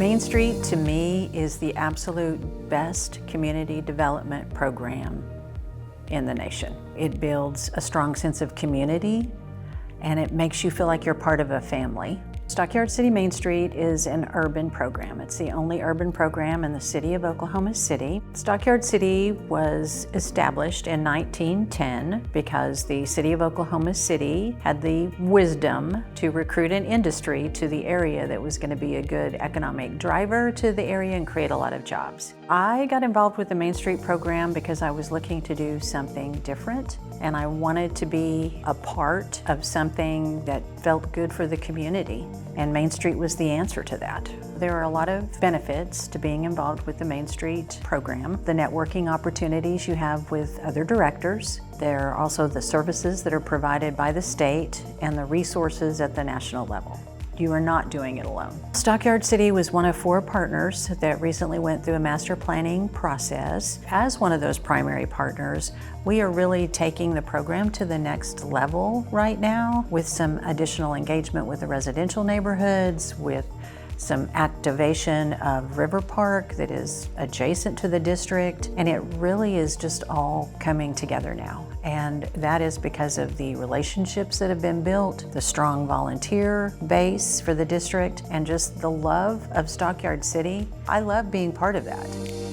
Main Street, to me, is the absolute best community development program in the nation. It builds a strong sense of community, and it makes you feel like you're part of a family. Stockyards City Main Street is an urban program. It's the only urban program in the city of Oklahoma City. Stockyards City was established in 1910 because the city of Oklahoma City had the wisdom to recruit an industry to the area that was going to be a good economic driver to the area and create a lot of jobs. I got involved with the Main Street program because I was looking to do something different, and I wanted to be a part of something that felt good for the community. And Main Street was the answer to that. There are a lot of benefits to being involved with the Main Street program. The networking opportunities you have with other directors. There are also the services that are provided by the state and the resources at the national level. You are not doing it alone. Stockyards City was one of 4 partners that recently went through a master planning process. As one of those primary partners, we are really taking the program to the next level right now with some additional engagement with the residential neighborhoods, with some activation of River Park that is adjacent to the district, and it really is just all coming together now. And that is because of the relationships that have been built, the strong volunteer base for the district, and just the love of Stockyards City. I love being part of that.